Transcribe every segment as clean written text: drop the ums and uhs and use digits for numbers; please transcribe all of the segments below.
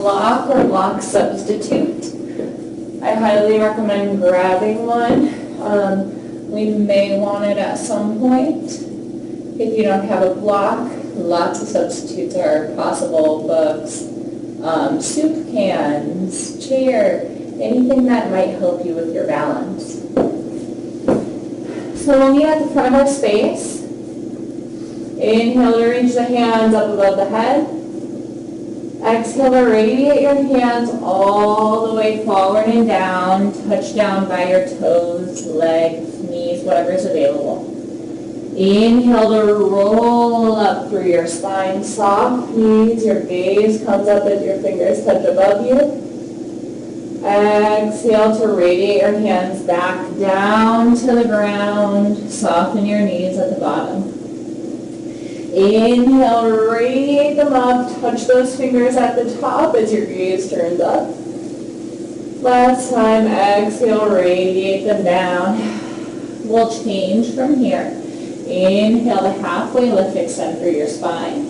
Block or block substitute. I highly recommend grabbing one. We may want it at some point. If you don't have a block, lots of substitutes are possible. Books, soup cans, chair, anything that might help you with your balance. So we'll meet at the front of our space. Inhale to reach the hands up above the head. Exhale to radiate your hands all the way forward and down. Touch down by your toes, legs, knees, whatever is available. Inhale to roll up through your spine, soft knees. Your gaze comes up as your fingers touch above you. Exhale to radiate your hands back down to the ground. Soften your knees at the bottom. Inhale, radiate them up, touch those fingers at the top as your gaze turns up. Last time, exhale, radiate them down. We'll change from here. Inhale to halfway lift, extend through your spine.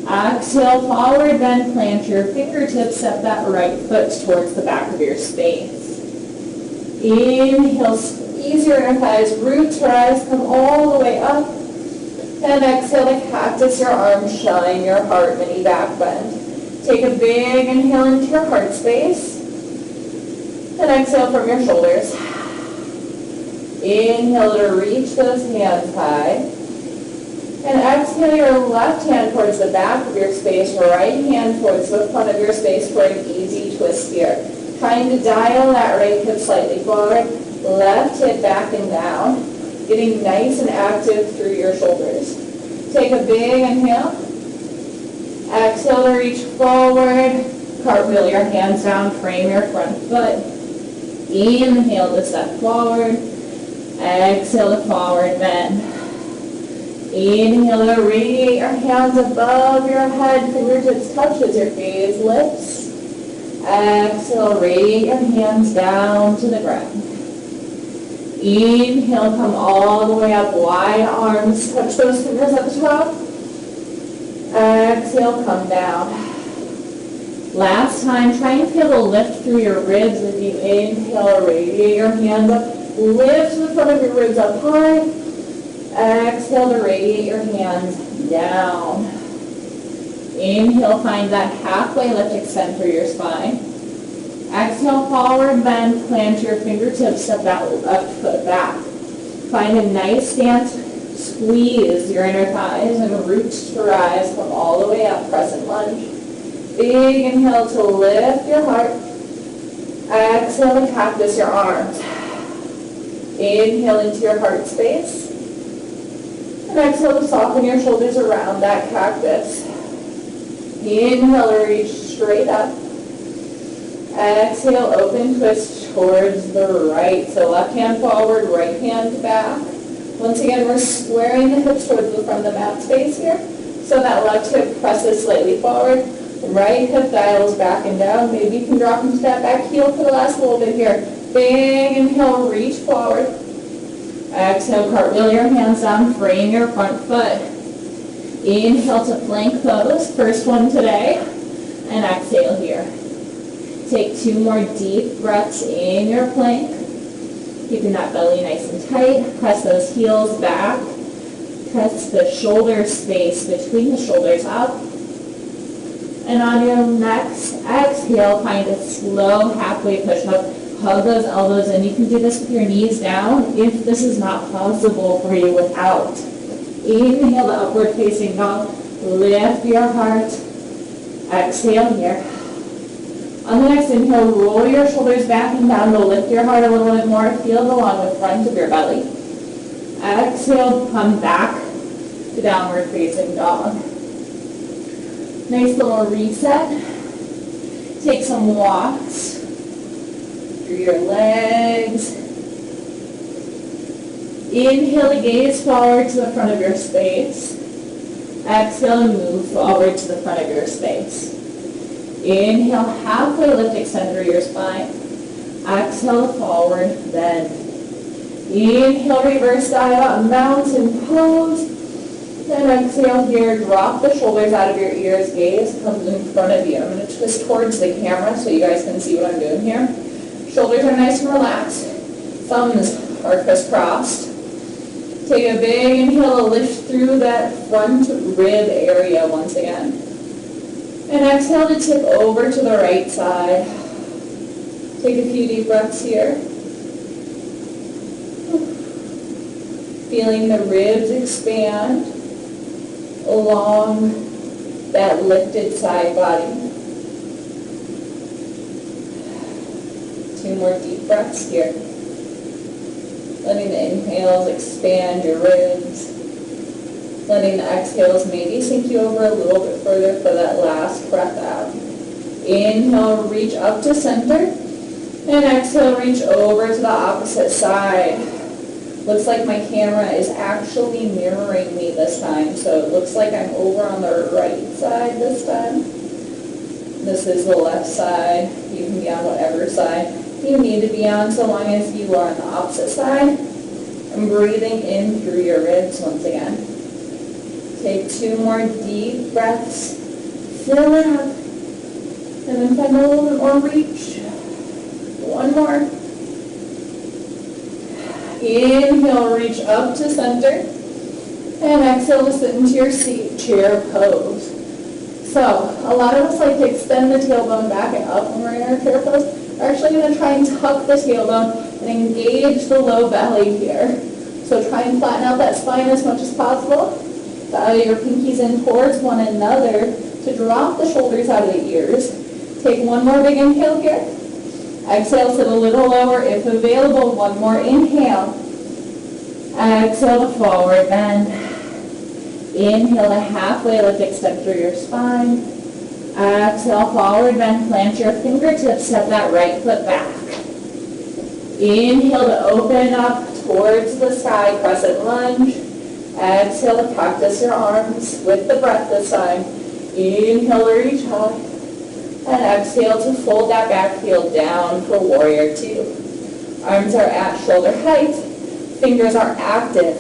Exhale, forward bend, plant your fingertips, step that right foot towards the back of your space. Inhale, squeeze your inner thighs, roots rise, come all the way up. And exhale to cactus your arms, shine your heart, mini back bend. Take a big inhale into your heart space. And exhale from your shoulders. Inhale to reach those hands high. And exhale your left hand towards the back of your space, right hand towards the front of your space for an easy twist here. Trying to dial that right hip slightly forward, left hip back and down. Getting nice and active through your shoulders. Take a big inhale. Exhale to reach forward. Cartwheel your hands down, frame your front foot. Inhale to step forward. Exhale to forward bend. Inhale to radiate your hands above your head. Fingertips touch as your gaze lifts. Exhale, radiate your hands down to the ground. Inhale, come all the way up, wide arms, touch those fingers at the top. Exhale, come down. Last time, try and feel the lift through your ribs as you inhale, radiate your hands up, lift the front of your ribs up high. Exhale to radiate your hands down. Inhale, find that halfway lift, extend through your spine. Exhale, forward bend, plant your fingertips, step that left foot back. Find a nice stance, squeeze your inner thighs and roots to rise, come all the way up, crescent lunge. Big inhale to lift your heart. Exhale to cactus your arms. Inhale into your heart space. And exhale to soften your shoulders around that cactus. Inhale to reach straight up. Exhale, open twist towards the right. So left hand forward, right hand back. Once again, we're squaring the hips towards the front of the mat space here. So that left hip presses slightly forward. Right hip dials back and down. Maybe you can drop into that back heel for the last little bit here. Big inhale, reach forward. Exhale, cartwheel your hands down, frame your front foot. Inhale to plank pose, first one today. And exhale here. Take 2 more deep breaths in your plank. Keeping that belly nice and tight. Press those heels back. Press the shoulder space between the shoulders up. And on your next exhale, find a slow halfway push up. Hug those elbows in. You can do this with your knees down if this is not possible for you without. Inhale the upward facing dog. Lift your heart. Exhale here. On the next inhale, roll your shoulders back and down to lift your heart a little bit more. Feel the along the front of your belly. Exhale, come back to downward facing dog. Nice little reset. Take some walks through your legs. Inhale to gaze forward to the front of your space. Exhale to move forward to the front of your space. Inhale, halfway lift, extend through your spine. Exhale, forward bend. Inhale, reverse dive up, mountain pose. And exhale here, drop the shoulders out of your ears, gaze comes in front of you. I'm going to twist towards the camera so you guys can see what I'm doing here. Shoulders are nice and relaxed. Thumbs are crisscrossed. Take a big inhale to lift through that front rib area once again. And exhale to tip over to the right side. Take a few deep breaths here. Feeling the ribs expand along that lifted side body. 2 more deep breaths here. Letting the inhales expand your ribs. Letting the exhales maybe sink you over a little bit further for that last breath out. Inhale, reach up to center. And exhale, reach over to the opposite side. Looks like my camera is actually mirroring me this time, so it looks like I'm over on the right side this time. This is the left side. You can be on whatever side you need to be on so long as you are on the opposite side. And breathing in through your ribs once again. Take 2 more deep breaths. Fill it up. And then find a little bit more reach. 1 more. Inhale, reach up to center. And exhale to sit into your seat, chair pose. So, a lot of us like to extend the tailbone back and up when we're in our chair pose. We're actually going to try and tuck the tailbone and engage the low belly here. So try and flatten out that spine as much as possible. Dial your pinkies in towards one another to drop the shoulders out of the ears. Take 1 more big inhale here. Exhale, sit a little lower if available. 1 more inhale. Exhale to forward bend. Inhale to halfway lift, extend through your spine. Exhale, forward bend, plant your fingertips, step that right foot back. Inhale to open up towards the sky, crescent lunge. Exhale to cactus your arms with the breath this time. Inhale to reach high. And exhale to fold that back heel down for warrior 2. Arms are at shoulder height. Fingers are active.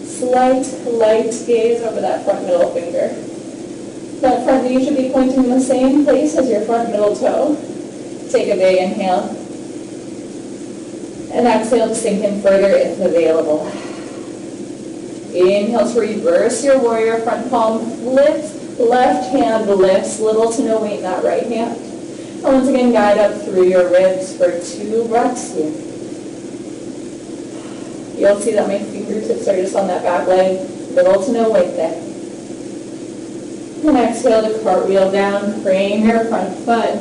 Slight, light gaze over that front middle finger. That front knee should be pointing in the same place as your front middle toe. Take a big inhale. And exhale to sink in further if available. Inhale to reverse your warrior, front palm lifts. Left hand lifts, little to no weight in that right hand. And once again, guide up through your ribs for 2 breaths here. You'll see that my fingertips are just on that back leg, little to no weight there. And exhale to cartwheel down, frame your front foot.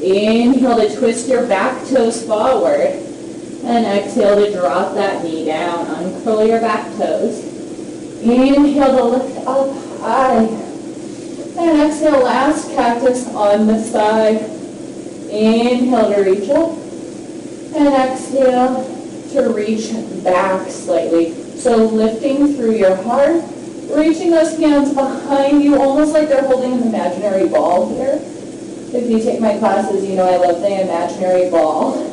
Inhale to twist your back toes forward. And exhale to drop that knee down, uncurl your back toes. Inhale to lift up high. And exhale, last cactus on the side. Inhale to reach up. And exhale to reach back slightly. So lifting through your heart, reaching those hands behind you, almost like they're holding an imaginary ball here. If you take my classes, you know I love the imaginary ball.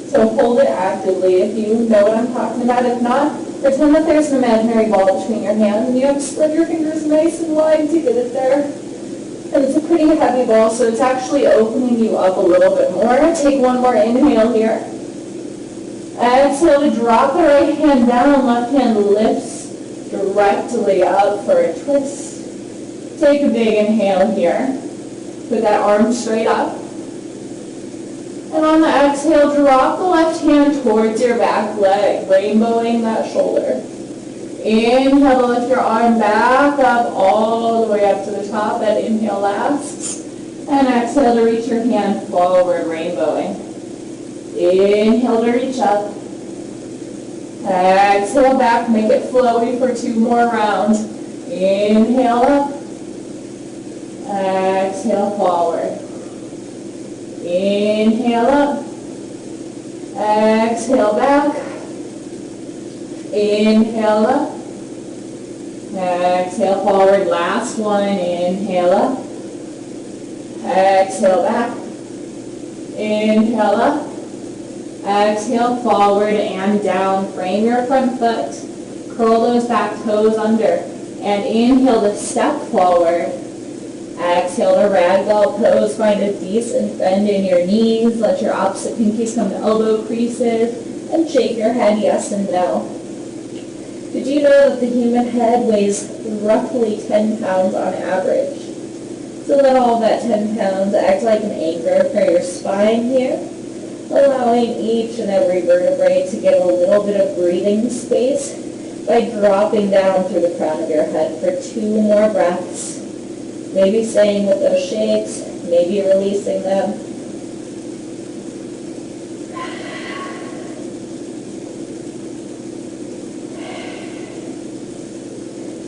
So hold it actively if you know what I'm talking about. If not, pretend that there's an imaginary ball between your hands and you have to spread your fingers nice and wide to get it there. And it's a pretty heavy ball, so it's actually opening you up a little bit more. Take 1 more inhale here. Exhale to drop the right hand down, left hand lifts directly up for a twist. Take a big inhale here. Put that arm straight up. And on the exhale, drop the left hand towards your back leg, rainbowing that shoulder. Inhale to lift your arm back up all the way up to the top. That inhale lasts. And exhale to reach your hand forward, rainbowing. Inhale to reach up. Exhale back, make it flowy for 2 more rounds. Inhale up. Exhale forward. Inhale up. Exhale back. Inhale up. Exhale forward. Last one. Inhale up. Exhale back. Inhale up. Exhale forward and down. Frame your front foot. Curl those back toes under. And inhale to step forward. Exhale to ragdoll pose. Find a decent bend in your knees. Let your opposite pinkies come to elbow creases. And shake your head yes and no. Did you know that the human head weighs roughly 10 pounds on average? So let all that 10 pounds act like an anchor for your spine here, allowing each and every vertebrae to get a little bit of breathing space by dropping down through the crown of your head for 2 more breaths. Maybe staying with those shakes, maybe releasing them.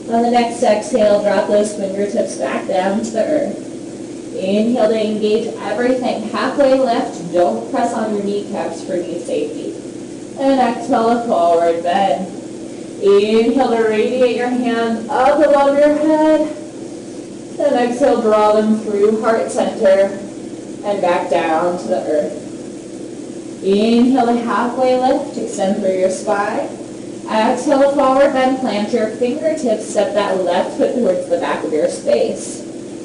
On the next exhale, drop those fingertips back down to the earth. Inhale to engage everything. Halfway lift, don't press on your kneecaps for knee safety. And exhale to forward bend. Inhale to radiate your hands up above your head. And exhale, draw them through heart center and back down to the earth. Inhale to halfway lift, extend through your spine. Exhale, forward bend, plant your fingertips, step that left foot towards the back of your space.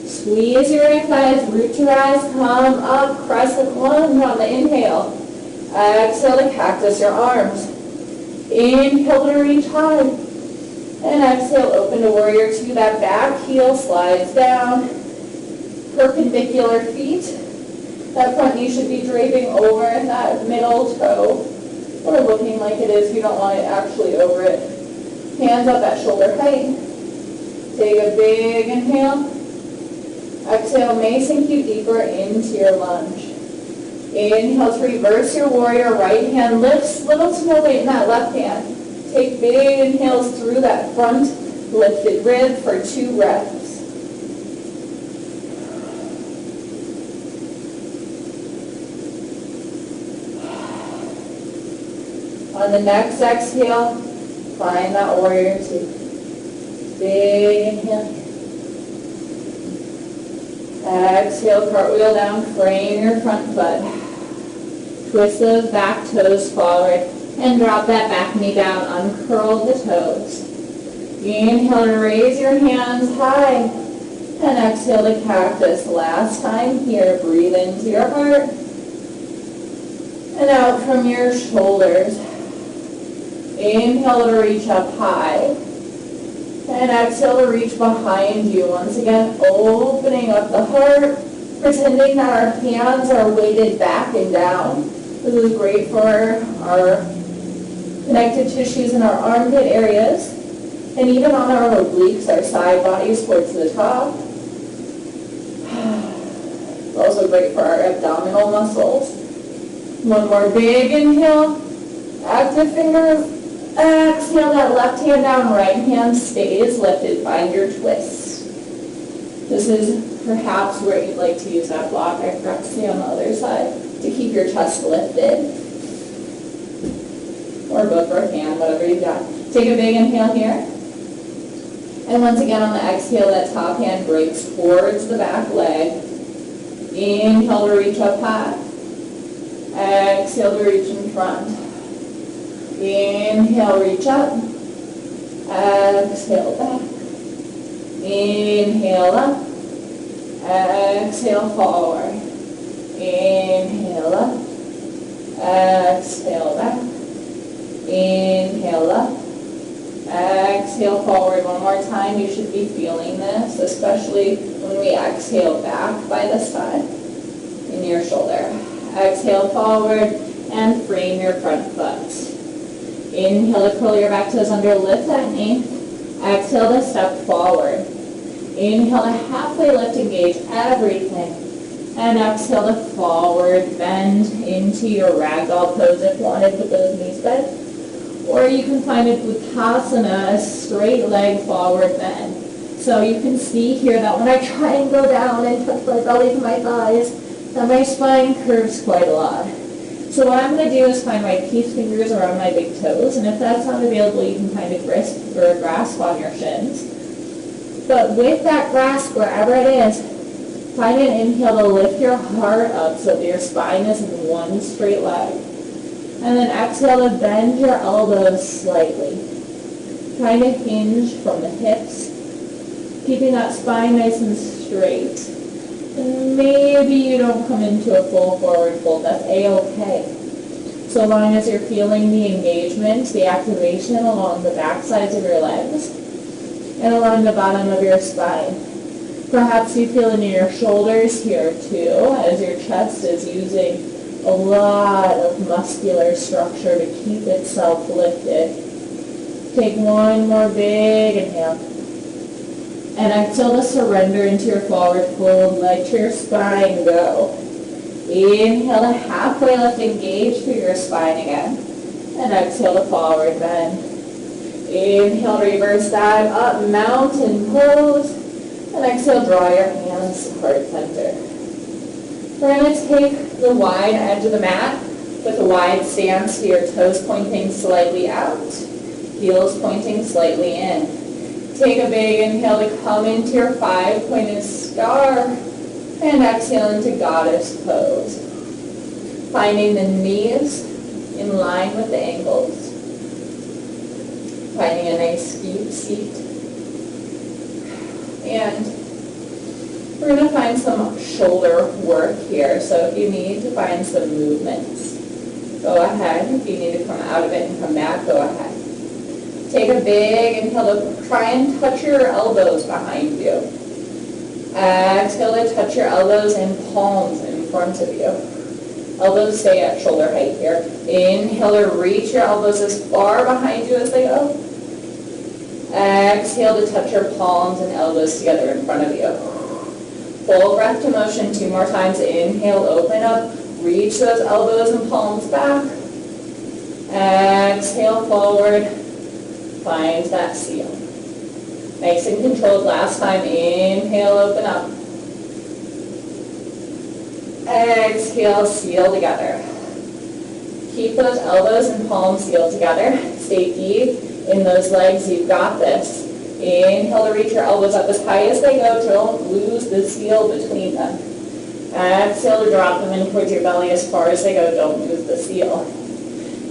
Squeeze your right thighs, root to rise, come up, crescent lunge on the inhale. Exhale to cactus your arms. Inhale to reach high. And exhale, open to warrior 2. That back heel slides down. Perpendicular feet. That front knee should be draping over that middle toe, or looking like it is. You don't want it actually over it. Hands up at shoulder height. Take a big inhale. Exhale, may sink you deeper into your lunge. Inhale to reverse your warrior. Right hand lifts, little to no weight in that left hand. Take big inhales through that front lifted rib for 2 breaths. On the next exhale, find that warrior 2. Big inhale. Exhale, cartwheel down, frame your front foot. Twist those back toes forward and drop that back knee down, uncurl the toes. Inhale to raise your hands high. And exhale to cactus. Last time here, breathe into your heart. And out from your shoulders. Inhale to reach up high. And exhale to reach behind you. Once again, opening up the heart, pretending that our hands are weighted back and down. This is great for our connective tissues in our armpit areas, and even on our obliques, our side bodies towards the top. It's also great for our abdominal muscles. One more big inhale. Active fingers. Exhale, that left hand down, right hand stays lifted. Find your twist. This is perhaps where you'd like to use that block. I forgot to say on the other side to keep your chest lifted. Or both or hand, whatever you've got. Take a big inhale here. And once again on the exhale, that top hand breaks towards the back leg. Inhale to reach up high. Exhale to reach in front. Inhale, reach up. Exhale, back. Inhale up. Exhale, forward. Inhale up. Exhale, back. Inhale up. Exhale, forward. One more time. You should be feeling this, especially when we exhale back by this time in your shoulder. Exhale, forward, and frame your front foot. Inhale to curl your back toes under, lift that knee. Exhale to step forward. Inhale to halfway lift, engage everything. And exhale to forward bend into your ragdoll pose if wanted with those knees bent. Or you can find it Uttasana, a straight leg forward bend. So you can see here that when I try and go down and touch my belly to my thighs, that my spine curves quite a lot. So what I'm going to do is find my peace fingers around my big toes, and if that's not available, you can kind of grasp on your shins. But with that grasp, wherever it is, find an inhale to lift your heart up so that your spine is in one straight leg. And then exhale to bend your elbows slightly. Trying to hinge from the hips, keeping that spine nice and straight. And maybe you don't come into a full forward fold, that's a-okay. So long as you're feeling the engagement, the activation along the back sides of your legs and along the bottom of your spine. Perhaps you feel it in your shoulders here too, as your chest is using a lot of muscular structure to keep itself lifted. Take one more big inhale. And exhale to surrender into your forward fold. Let your spine go. Inhale to halfway lift, engage through your spine again. And exhale to forward bend. Inhale, reverse dive up, mountain pose. And exhale, draw your hands to heart center. We're going to take the wide edge of the mat with a wide stance to your toes pointing slightly out, heels pointing slightly in. Take a big inhale to come into your 5-pointed star and exhale into goddess pose. Finding the knees in line with the ankles. Finding a nice deep seat. And we're going to find some shoulder work here. So if you need to find some movements, go ahead. If you need to come out of it and come back, go ahead. Take a big inhale to try and touch your elbows behind you. Exhale to touch your elbows and palms in front of you. Elbows stay at shoulder height here. Inhale to reach your elbows as far behind you as they go. Exhale to touch your palms and elbows together in front of you. Full breath to motion 2 more times. Inhale, open up, reach those elbows and palms back. Exhale, forward, find that seal. Nice and controlled last time. Inhale, open up. Exhale, seal together. Keep those elbows and palms sealed together. Stay deep in those legs. You've got this. Inhale to reach your elbows up as high as they go. Don't lose the seal between them. Exhale to drop them in towards your belly as far as they go. Don't lose the seal.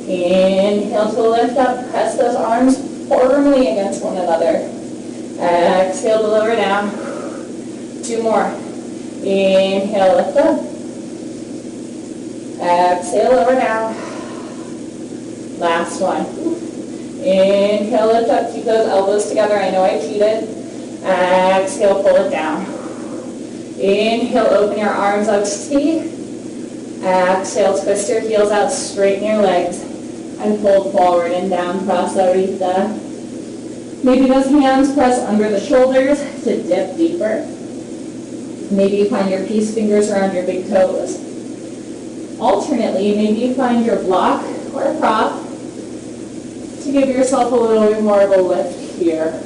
Inhale to lift up. Press those arms firmly against one another. Exhale to lower down. 2 more. Inhale, lift up. Exhale, lower down. Last one. Inhale, lift up. Keep those elbows together. I know I cheated. Exhale, pull it down. Inhale, open your arms out to T. Exhale, twist your heels out, straighten your legs, and fold forward and down, Prasarita. Maybe those hands press under the shoulders to dip deeper. Maybe you find your peace fingers around your big toes. Alternately, maybe you find your block or a prop to give yourself a little bit more of a lift here.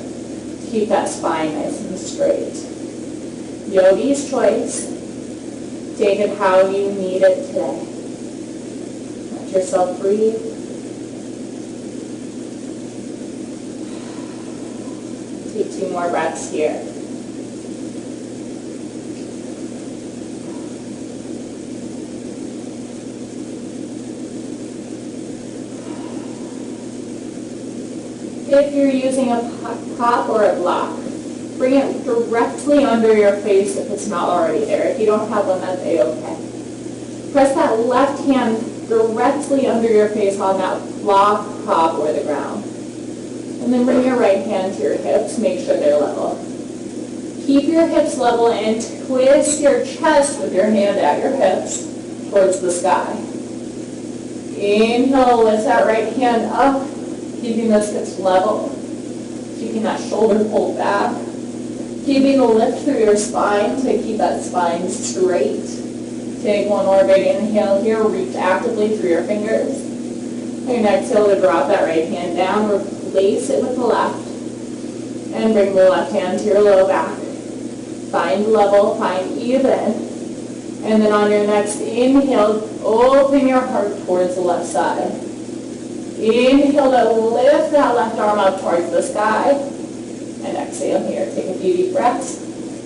Keep that spine nice and straight. Yogi's choice. Take it how you need it today. Let yourself breathe. Take 2 more breaths here. If you're using a prop or a block, bring it directly under your face if it's not already there. If you don't have one, that's a-okay. Press that left hand directly under your face on that block, prop, or the ground. And then bring your right hand to your hips. Make sure they're level. Keep your hips level and twist your chest with your hand at your hips towards the sky. Inhale, lift that right hand up, keeping those hips level. Keeping that shoulder pulled back. Keeping the lift through your spine to keep that spine straight. Take 1 more big inhale here. Reach actively through your fingers. And exhale to drop that right hand down. Replace it with the left. And bring the left hand to your low back. Find level, find even. And then on your next inhale, open your heart towards the left side. Inhale to lift that left arm up towards the sky. And exhale here. Take a few deep breaths.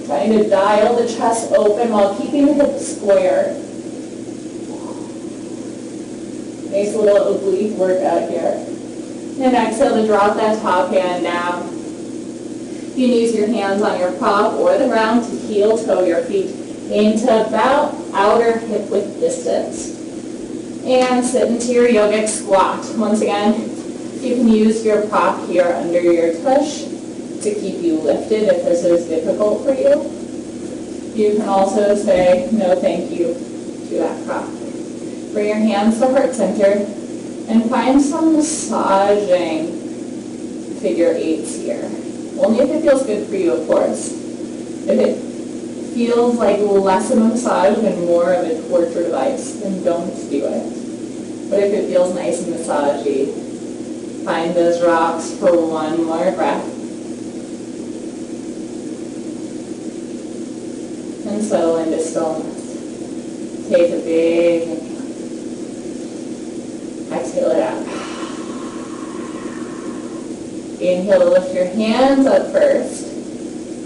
Trying to dial the chest open while keeping the hips square. Nice little oblique workout here. And exhale to drop that top hand down. You can use your hands on your prop or the ground to heel toe your feet into about outer hip width distance. And sit into your yogic squat. Once again, you can use your prop here under your tush to keep you lifted if this is difficult for you. You can also say no thank you to that prop. Bring your hands to heart center and find some massaging figure eights here. Only if it feels good for you, of course. If it feels like less of a massage and more of a torture device, then don't do it. But if it feels nice and massagey, find those rocks for one more breath. And settle into stillness. Take a big inhale. Exhale it out. Inhale to lift your hands up first.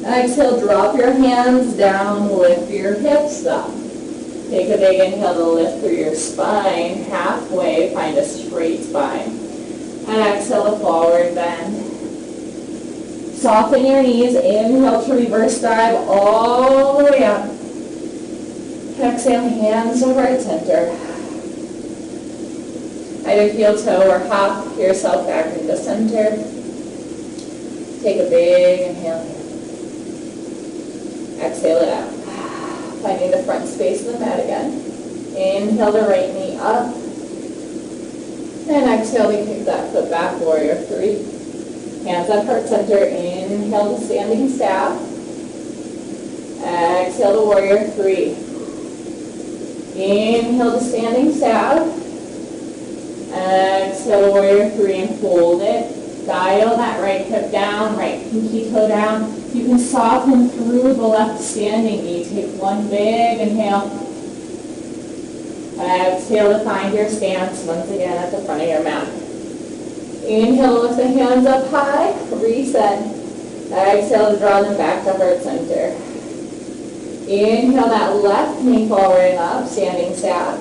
Exhale, drop your hands down, lift your hips up. Take a big inhale to lift through your spine. Halfway, find a straight spine. And exhale to forward bend. Soften your knees. Inhale to reverse dive all the way up. Exhale, hands to heart center. Either heel toe or hop yourself back into center. Take a big inhale here. Exhale it out. Finding the front space of the mat again. Inhale the right knee up. And exhale to kick that foot back, warrior three. Hands at heart center. Inhale to standing staff. Exhale to warrior three. Inhale to standing staff. Exhale to warrior three and hold it. Dial that right hip down, right pinky toe down. You can soften through the left standing knee. Take one big inhale. Exhale to find your stance once again at the front of your mat. Inhale, lift the hands up high, reset. Exhale to draw them back to heart center. Inhale that left knee forward up, standing staff.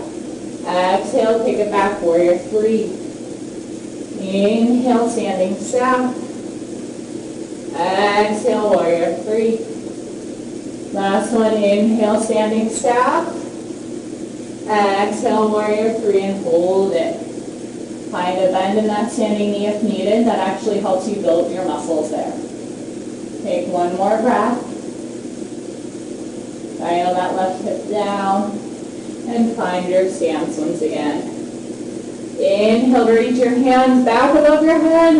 Exhale, kick it back, warrior three. Inhale, standing staff. Exhale, warrior three. Last one, inhale, standing staff. Exhale, warrior three, and hold it. Find a bend in that standing knee if needed. That actually helps you build your muscles there. Take one more breath. Dial that left hip down. And find your stance once again. Inhale to reach your hands back above your head.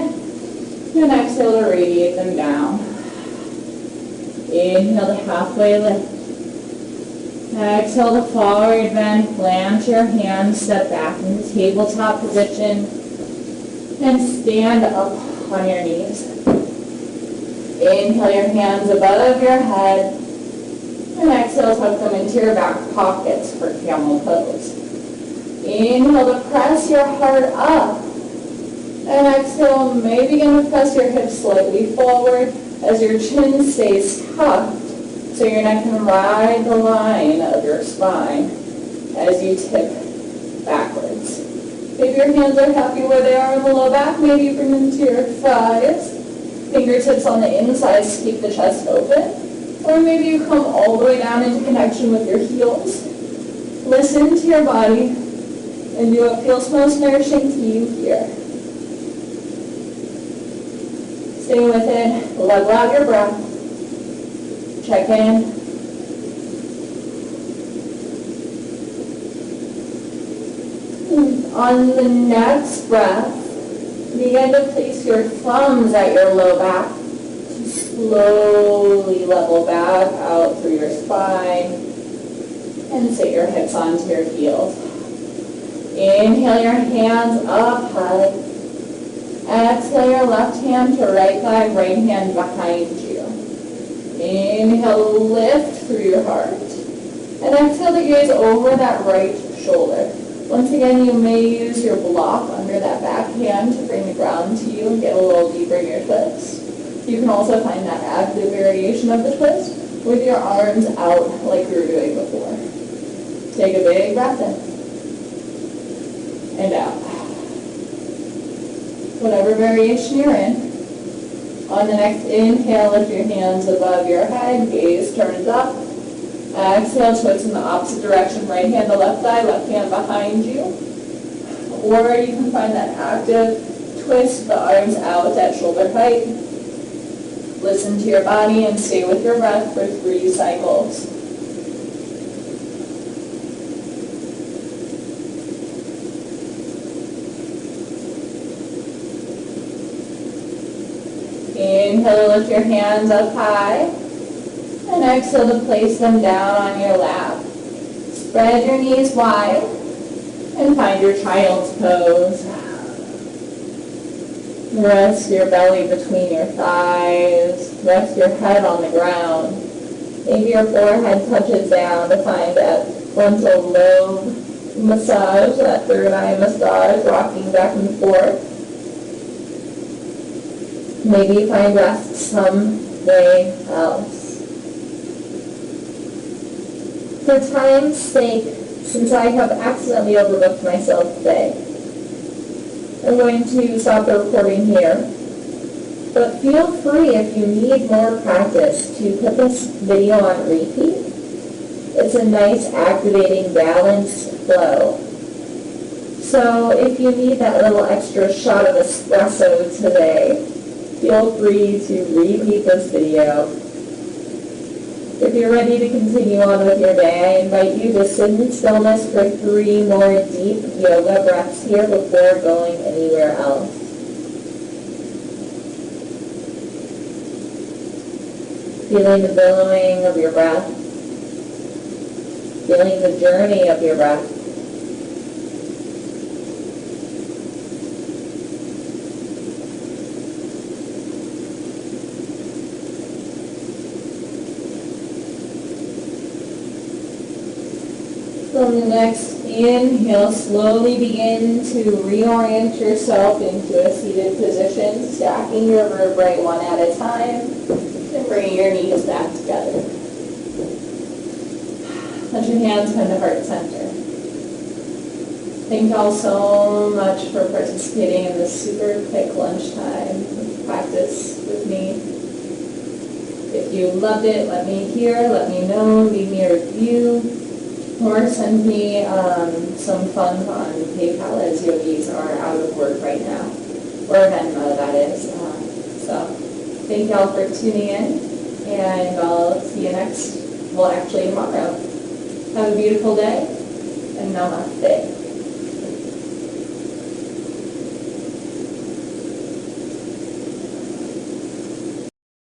And exhale to radiate them down. Inhale to halfway lift. Exhale to forward bend. Plant your hands, step back into tabletop position. And stand up on your knees. Inhale your hands above your head. And exhale, tuck them into your back pockets for camel pose. Inhale to press your heart up. And exhale, maybe begin to press your hips slightly forward as your chin stays tucked so your neck can ride the line of your spine as you tip backwards. If your hands are happy where they are in the low back, maybe bring them to your thighs. Fingertips on the insides to keep the chest open. Or maybe you come all the way down into connection with your heels. Listen to your body and do what feels most nourishing to you here. Stay with it. Level out your breath. Check in. On the next breath, begin to place your thumbs at your low back. Slowly level back out through your spine and sit your hips onto your heels. Inhale your hands up high. Exhale your left hand to right thigh, right hand behind you. Inhale, lift through your heart. And exhale to gaze over that right shoulder. Once again, you may use your block under that back hand to bring the ground to you and get a little deeper in your twist. You can also find that active variation of the twist with your arms out like we were doing before. Take a big breath in and out. whatever variation you're in. On the next inhale, lift your hands above your head, gaze turns up. Exhale, twist in the opposite direction, right hand to left thigh, left hand behind you. Or you can find that active twist the arms out at shoulder height. Listen to your body and stay with your breath for 3 cycles. Inhale, lift your hands up high, and exhale to place them down on your lap. Spread your knees wide, and find your child's pose. Rest your belly between your thighs, rest your head on the ground. Maybe your forehead touches down to find that frontal lobe massage, that third eye massage, rocking back and forth. Maybe find rest somewhere else. For time's sake, since I have accidentally overlooked myself today, I'm going to stop the recording here. But feel free, if you need more practice, to put this video on repeat. It's a nice, activating, balanced flow. So if you need that little extra shot of espresso today, feel free to repeat this video. If you're ready to continue on with your day, I invite you to sit in stillness for 3 more deep yoga breaths here before going anywhere else. Feeling the billowing of your breath. Feeling the journey of your breath. On the next inhale, slowly begin to reorient yourself into a seated position, stacking your vertebrae one at a time, and bringing your knees back together. Let your hands come to heart center. Thank you all so much for participating in this super quick lunchtime practice with me. If you loved it, let me hear, let me know, leave me a review. Or send me some funds on PayPal, as yogis are out of work right now, or Venmo, that is. So thank y'all for tuning in, and I'll see you tomorrow. Have a beautiful day, and namaste.